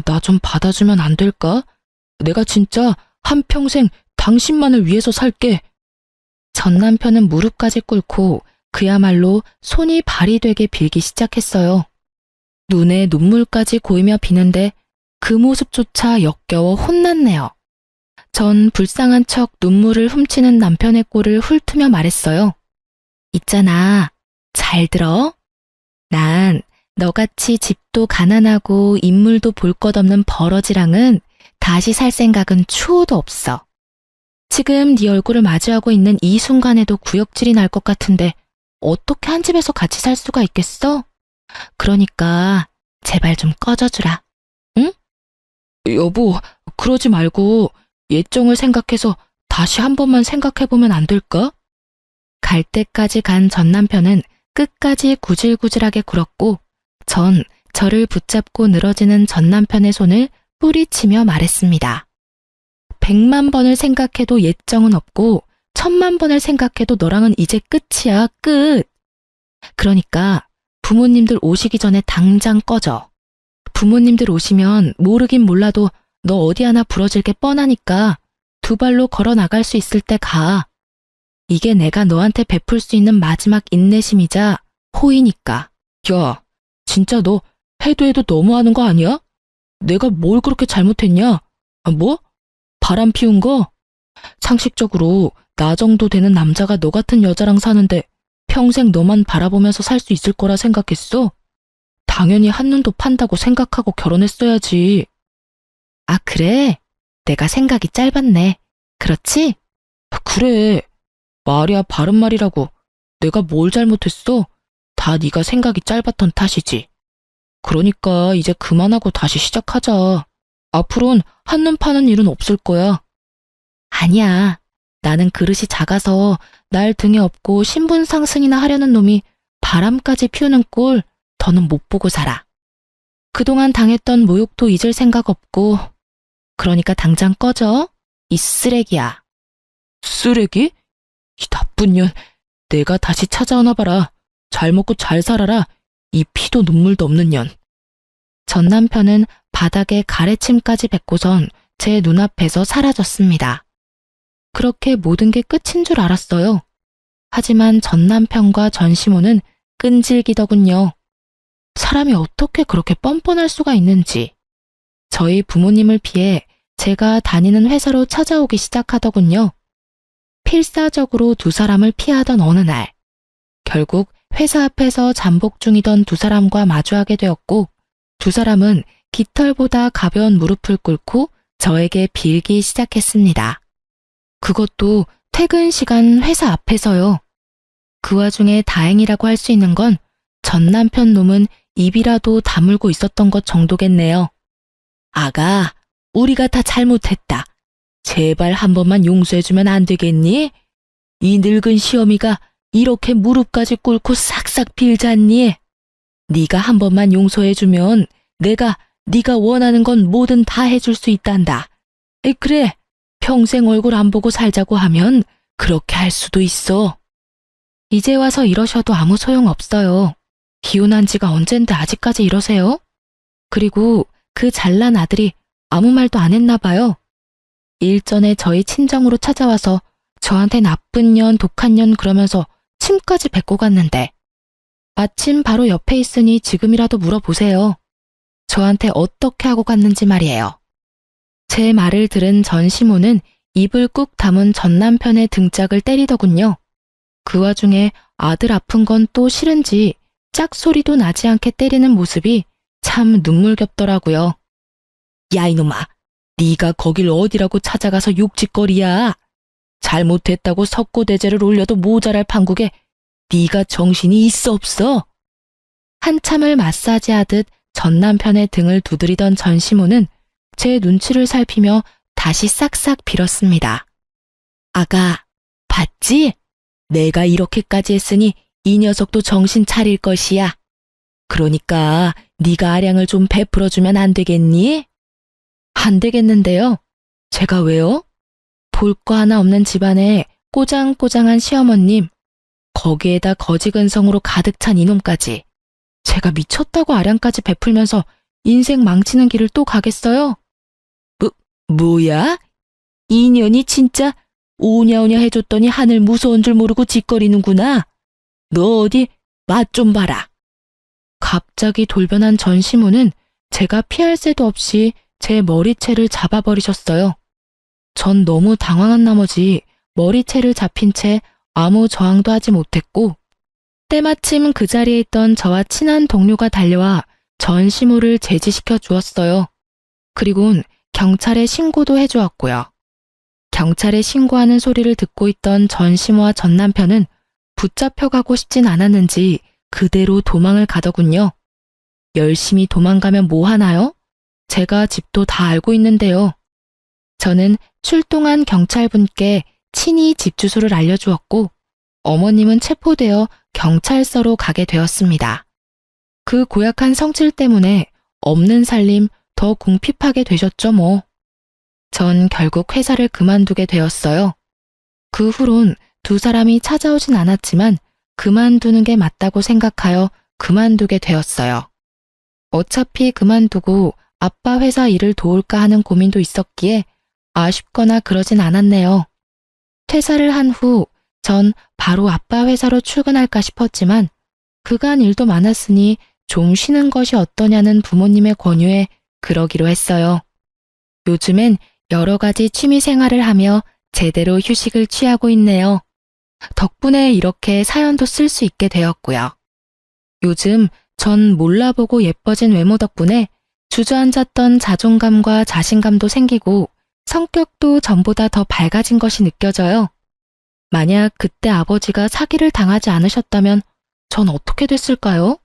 S1: 나 좀 받아주면 안 될까? 내가 진짜 한평생 당신만을 위해서 살게. 전 남편은 무릎까지 꿇고 그야말로 손이 발이 되게 빌기 시작했어요. 눈에 눈물까지 고이며 비는데 그 모습조차 역겨워 혼났네요. 전 불쌍한 척 눈물을 훔치는 남편의 꼴을 훑으며 말했어요. 있잖아, 잘 들어? 난 너같이 집도 가난하고 인물도 볼 것 없는 버러지랑은 다시 살 생각은 추호도 없어. 지금 네 얼굴을 마주하고 있는 이 순간에도 구역질이 날 것 같은데 어떻게 한 집에서 같이 살 수가 있겠어? 그러니까 제발 좀 꺼져주라. 응? 여보, 그러지 말고 예정을 생각해서 다시 한 번만 생각해보면 안 될까? 갈 때까지 간 전 남편은 끝까지 구질구질하게 굴었고 전 저를 붙잡고 늘어지는 전 남편의 손을 뿌리치며 말했습니다. 100만 번을 생각해도 예정은 없고 1000만 번을 생각해도 너랑은 이제 끝이야, 끝. 그러니까 부모님들 오시기 전에 당장 꺼져. 부모님들 오시면 모르긴 몰라도 너 어디 하나 부러질 게 뻔하니까 두 발로 걸어 나갈 수 있을 때 가. 이게 내가 너한테 베풀 수 있는 마지막 인내심이자 호의니까. 야, 진짜 너 해도 너무하는 거 아니야? 내가 뭘 그렇게 잘못했냐? 뭐? 바람 피운 거? 상식적으로 나 정도 되는 남자가 너 같은 여자랑 사는데 평생 너만 바라보면서 살 수 있을 거라 생각했어? 당연히 한눈도 판다고 생각하고 결혼했어야지. 아, 그래? 내가 생각이 짧았네. 그렇지? 그래. 말이야 바른 말이라고. 내가 뭘 잘못했어? 다 네가 생각이 짧았던 탓이지. 그러니까 이제 그만하고 다시 시작하자. 앞으론 한눈 파는 일은 없을 거야. 아니야. 나는 그릇이 작아서 날 등에 업고 신분 상승이나 하려는 놈이 바람까지 피우는 꼴 더는 못 보고 살아. 그동안 당했던 모욕도 잊을 생각 없고 그러니까 당장 꺼져. 이 쓰레기야. 쓰레기? 이 나쁜 년. 내가 다시 찾아오나 봐라. 잘 먹고 잘 살아라.
S2: 이 피도 눈물도 없는 년.
S1: 전 남편은 바닥에 가래침까지 뱉고선 제 눈앞에서 사라졌습니다. 그렇게 모든 게 끝인 줄 알았어요. 하지만 전 남편과 전 시모는 끈질기더군요. 사람이 어떻게 그렇게 뻔뻔할 수가 있는지. 저희 부모님을 피해 제가 다니는 회사로 찾아오기 시작하더군요. 필사적으로 두 사람을 피하던 어느 날, 결국 회사 앞에서 잠복 중이던 두 사람과 마주하게 되었고, 두 사람은 깃털보다 가벼운 무릎을 꿇고 저에게 빌기 시작했습니다. 그것도 퇴근 시간 회사 앞에서요. 그 와중에 다행이라고 할 수 있는 건 전 남편 놈은 입이라도 다물고 있었던 것 정도겠네요.
S2: 아가, 우리가 다 잘못했다. 제발 한 번만 용서해주면 안 되겠니? 이 늙은 시어미가 이렇게 무릎까지 꿇고 싹싹 빌잖니? 네가 한 번만 용서해주면 내가 네가 원하는 건 뭐든 다 해줄 수 있단다. 그래, 평생 얼굴 안 보고 살자고 하면 그렇게 할 수도 있어.
S1: 이제 와서 이러셔도 아무 소용 없어요. 기혼한 지가 언젠데 아직까지 이러세요? 그리고 그 잘난 아들이 아무 말도 안 했나 봐요. 일전에 저희 친정으로 찾아와서 저한테 나쁜 년, 독한 년 그러면서 침까지 뱉고 갔는데 마침 바로 옆에 있으니 지금이라도 물어보세요. 저한테 어떻게 하고 갔는지 말이에요. 제 말을 들은 전 시모는 입을 꾹 다문 전 남편의 등짝을 때리더군요. 그 와중에 아들 아픈 건 또 싫은지 짝소리도 나지 않게 때리는 모습이 참 눈물겹더라고요.
S2: 야 이놈아, 네가 거길 어디라고 찾아가서 욕짓거리야. 잘못했다고 석고대죄를 올려도 모자랄 판국에 네가 정신이 있어 없어?
S1: 한참을 마사지하듯 전 남편의 등을 두드리던 전 시모는 제 눈치를 살피며 다시 싹싹 빌었습니다.
S2: 아가, 봤지? 내가 이렇게까지 했으니 이 녀석도 정신 차릴 것이야. 그러니까 네가 아량을 좀 베풀어주면 안 되겠니?
S1: 안 되겠는데요. 제가 왜요? 볼 거 하나 없는 집안에 꼬장꼬장한 시어머님, 거기에다 거지근성으로 가득 찬 이놈까지. 제가 미쳤다고 아량까지 베풀면서 인생 망치는 길을 또 가겠어요?
S2: 뭐야? 이 년이 진짜 오냐오냐 해줬더니 하늘 무서운 줄 모르고 짓거리는구나. 너 어디 맛 좀 봐라.
S1: 갑자기 돌변한 전 시모는 제가 피할 새도 없이 제 머리채를 잡아버리셨어요. 전 너무 당황한 나머지 머리채를 잡힌 채 아무 저항도 하지 못했고, 때마침 그 자리에 있던 저와 친한 동료가 달려와 전 시모를 제지시켜 주었어요. 그리곤 경찰에 신고도 해주었고요. 경찰에 신고하는 소리를 듣고 있던 전 시모와 전 남편은 붙잡혀가고 싶진 않았는지 그대로 도망을 가더군요. 열심히 도망가면 뭐 하나요? 제가 집도 다 알고 있는데요. 저는 출동한 경찰분께 친히 집 주소를 알려주었고, 어머님은 체포되어 경찰서로 가게 되었습니다. 그 고약한 성질 때문에 없는 살림 더 궁핍하게 되셨죠 뭐. 전 결국 회사를 그만두게 되었어요. 그 후론 두 사람이 찾아오진 않았지만 그만두는 게 맞다고 생각하여 그만두게 되었어요. 어차피 그만두고 아빠 회사 일을 도울까 하는 고민도 있었기에 아쉽거나 그러진 않았네요. 퇴사를 한 후 전 바로 아빠 회사로 출근할까 싶었지만 그간 일도 많았으니 좀 쉬는 것이 어떠냐는 부모님의 권유에 그러기로 했어요. 요즘엔 여러 가지 취미 생활을 하며 제대로 휴식을 취하고 있네요. 덕분에 이렇게 사연도 쓸 수 있게 되었고요. 요즘 전 몰라보고 예뻐진 외모 덕분에 주저앉았던 자존감과 자신감도 생기고 성격도 전보다 더 밝아진 것이 느껴져요. 만약 그때 아버지가 사기를 당하지 않으셨다면 전 어떻게 됐을까요?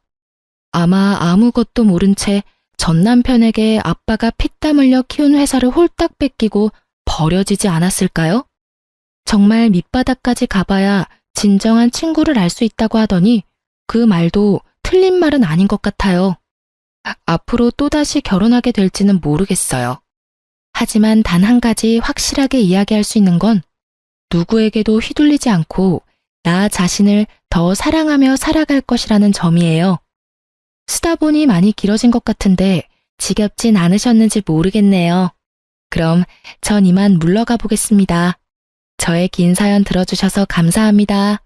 S1: 아마 아무것도 모른 채 전 남편에게 아빠가 피땀 흘려 키운 회사를 홀딱 뺏기고 버려지지 않았을까요? 정말 밑바닥까지 가봐야 진정한 친구를 알 수 있다고 하더니 그 말도 틀린 말은 아닌 것 같아요. 앞으로 또다시 결혼하게 될지는 모르겠어요. 하지만 단 한 가지 확실하게 이야기할 수 있는 건 누구에게도 휘둘리지 않고 나 자신을 더 사랑하며 살아갈 것이라는 점이에요. 쓰다 보니 많이 길어진 것 같은데 지겹진 않으셨는지 모르겠네요. 그럼 전 이만 물러가 보겠습니다. 저의 긴 사연 들어주셔서 감사합니다.